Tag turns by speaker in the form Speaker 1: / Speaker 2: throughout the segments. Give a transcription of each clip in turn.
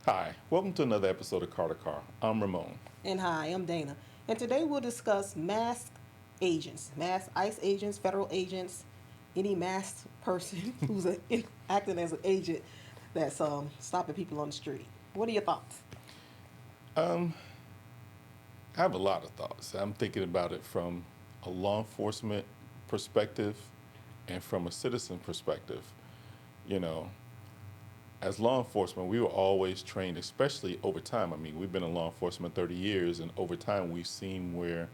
Speaker 1: Hi, welcome to another episode of Carr2Carr. I'm Ramon.
Speaker 2: And hi, I'm Dana. And today we'll discuss masked agents, masked ICE agents, federal agents, any masked person who's acting as an agent that's stopping people on the street. What are your thoughts?
Speaker 1: Um, I have a lot of thoughts. I'm thinking about it from a law enforcement perspective and from a citizen perspective. You know, as law enforcement, we were always trained, especially over time. I mean, we've been in law enforcement 30 years, and over time, we've seen where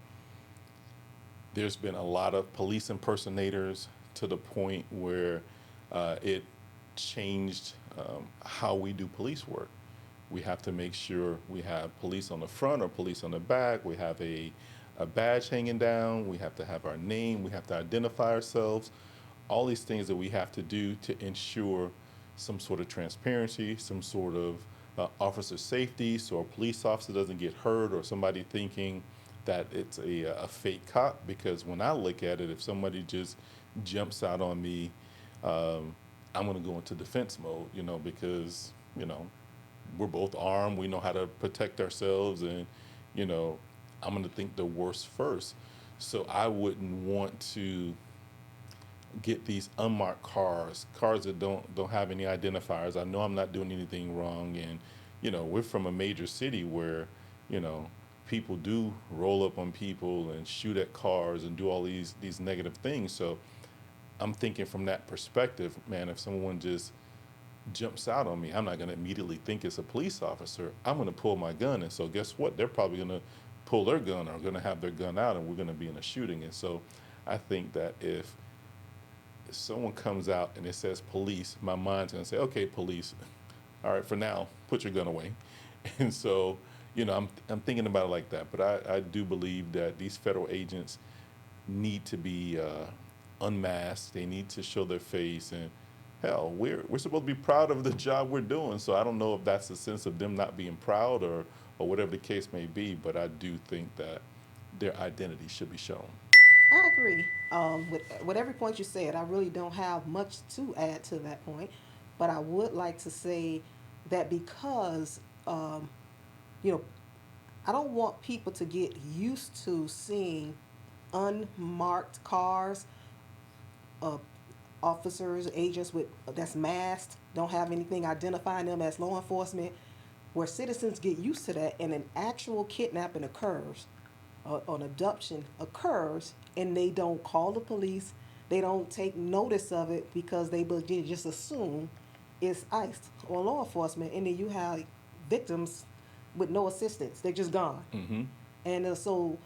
Speaker 1: there's been a lot of police impersonators to the point where it changed how we do police work. We have to make sure we have police on the front or police on the back. We have a badge hanging down. We have to have our name. We have to identify ourselves. All these things that we have to do to ensure some sort of transparency, some sort of officer safety, so a police officer doesn't get hurt or somebody thinking that it's a fake cop. Because when I look at it, if somebody just jumps out on me, I'm going to go into defense mode, because, you know, we're both armed. We know how to protect ourselves, and you know, I'm going to think the worst first. So I wouldn't want to get these unmarked cars that don't have any identifiers. I know I'm not doing anything wrong, and we're from a major city where you know people do roll up on people and shoot at cars and do all these negative things. So I'm thinking from that perspective, man, if someone just jumps out on me, I'm not going to immediately think it's a police officer. I'm going to pull my gun. And so, guess what? They're probably going to pull their gun or going to have their gun out, and we're going to be in a shooting. And so, I think that if someone comes out and it says police, my mind's going to say, okay, police, all right, for now, put your gun away. And so, I'm thinking about it like that. But I do believe that these federal agents need to be unmasked. They need to show their face, and hell, we're supposed to be proud of the job we're doing. So I don't know if that's a sense of them not being proud or whatever the case may be, but I do think that their identity should be shown.
Speaker 2: I agree. With every point you said, I really don't have much to add to that point, but I would like to say that because you know I don't want people to get used to seeing unmarked cars, uh, officers, agents with that's masked, don't have anything identifying them as law enforcement, where citizens get used to that, and an actual kidnapping occurs, an abduction occurs, and they don't call the police, they don't take notice of it because they just assume it's ICE or law enforcement, and then you have victims with no assistance. They're just gone.
Speaker 1: Mm-hmm.
Speaker 2: And so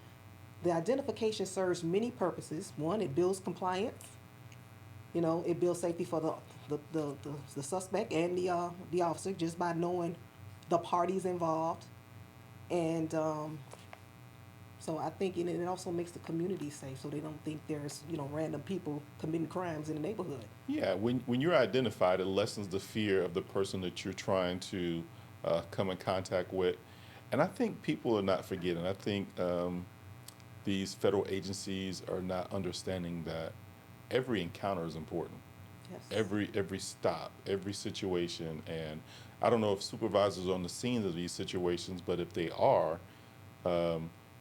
Speaker 2: the identification serves many purposes. One, it builds compliance. It builds safety for the suspect and the officer just by knowing the parties involved. And so I think it also makes the community safe, so they don't think there's random people committing crimes in the neighborhood.
Speaker 1: Yeah, when you're identified, it lessens the fear of the person that you're trying to come in contact with. And I think people are not forgetting. I think these federal agencies are not understanding that every encounter is important.
Speaker 2: Yes.
Speaker 1: Every stop, every situation, and I don't know if supervisors are on the scenes of these situations, but if they are,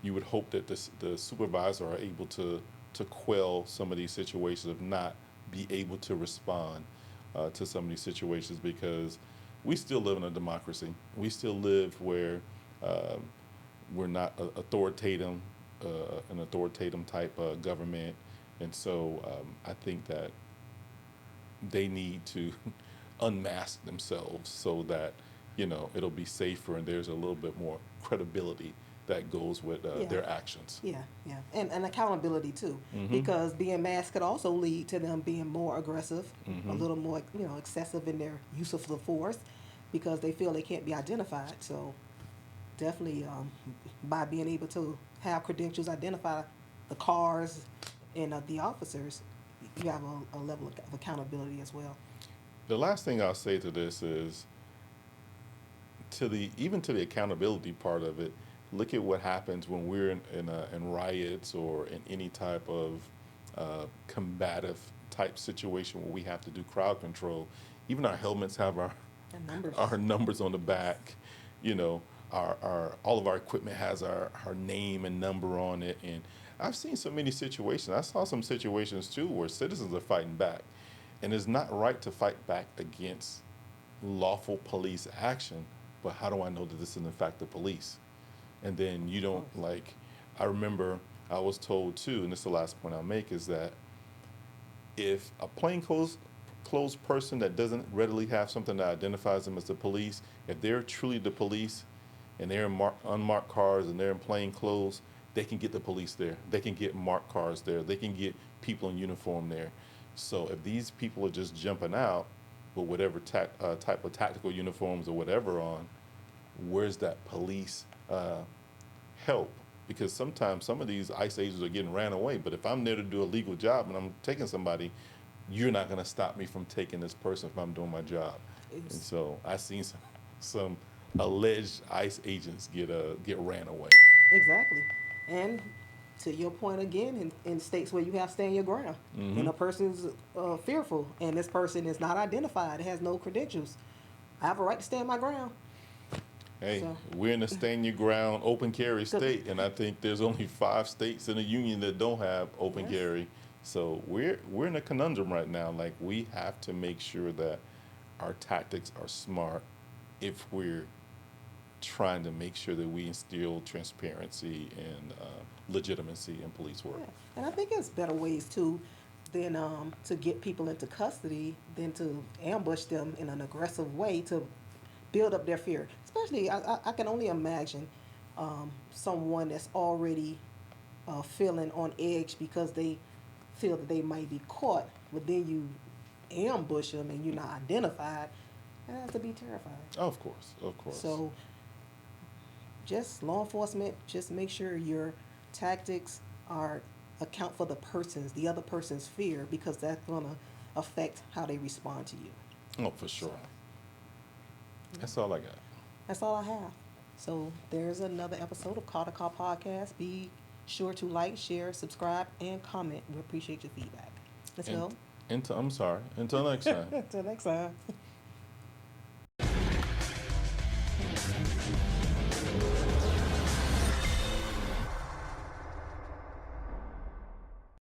Speaker 1: you would hope that the supervisor are able to quell some of these situations, if not be able to respond to some of these situations, because we still live in a democracy. We still live where um, we're not an authoritative type government, and so I think that they need to unmask themselves so that it'll be safer and there's a little bit more credibility that goes with
Speaker 2: Yeah.
Speaker 1: their actions.
Speaker 2: Yeah, yeah, and accountability too,
Speaker 1: Mm-hmm.
Speaker 2: because being masked could also lead to them being more aggressive, a
Speaker 1: Mm-hmm.
Speaker 2: little more excessive in their use of the force, because they feel they can't be identified. So definitely, by being able to have credentials identify the cars and the officers, you have a level of accountability as well.
Speaker 1: The last thing I'll say to this is to the accountability part of it. Look at what happens when we're in riots or in any type of combative type situation where we have to do crowd control. Even our helmets have
Speaker 2: And numbers.
Speaker 1: our numbers on the back. You know, our all of our equipment has our name and number on it. And I've seen so many situations. I saw some situations too where citizens are fighting back, and it's not right to fight back against lawful police action. But how do I know that this is in fact the police? And then you don't like. I remember I was told too, and this is the last point I'll make, is that if a plainclothes person that doesn't readily have something that identifies them as the police, if they're truly the police and they're in unmarked cars and they're in plain clothes, they can get the police there. They can get marked cars there. They can get people in uniform there. So if these people are just jumping out with whatever type of tactical uniforms or whatever on, where's that police help? Because sometimes some of these ICE agents are getting ran away. But if I'm there to do a legal job and I'm taking somebody, you're not going to stop me from taking this person if I'm doing my job. And so I've seen some alleged ICE agents get ran away.
Speaker 2: Exactly. And to your point again, in states where you have to stand your ground, and a person's fearful, and this person is not identified, has no credentials, I have a right to stand my ground.
Speaker 1: Hey,
Speaker 2: So,
Speaker 1: we're in a stand your ground open carry state, and I think there's only 5 states in the union that don't have open
Speaker 2: Yes.
Speaker 1: carry. So we're in a conundrum right now. Like, we have to make sure that our tactics are smart if we're trying to make sure that we instill transparency and legitimacy in police work.
Speaker 2: yeah. And I think there's better ways too than to get people into custody than to ambush them in an aggressive way to build up their fear. Especially, I can only imagine someone that's already feeling on edge because they feel that they might be caught, but then you ambush them and you're not identified. That has to be terrifying.
Speaker 1: Oh, of course, of course.
Speaker 2: So, just law enforcement, just make sure your tactics are account for the other person's fear, because that's gonna affect how they respond to you.
Speaker 1: Oh, for sure.
Speaker 2: So,
Speaker 1: That's all I got.
Speaker 2: that's all I have. So there's another episode of Carr2Carr Podcast. Be sure to like, share, subscribe, and comment. We appreciate your feedback. Let's go.
Speaker 1: I'm sorry. Until next time.
Speaker 2: Until next time.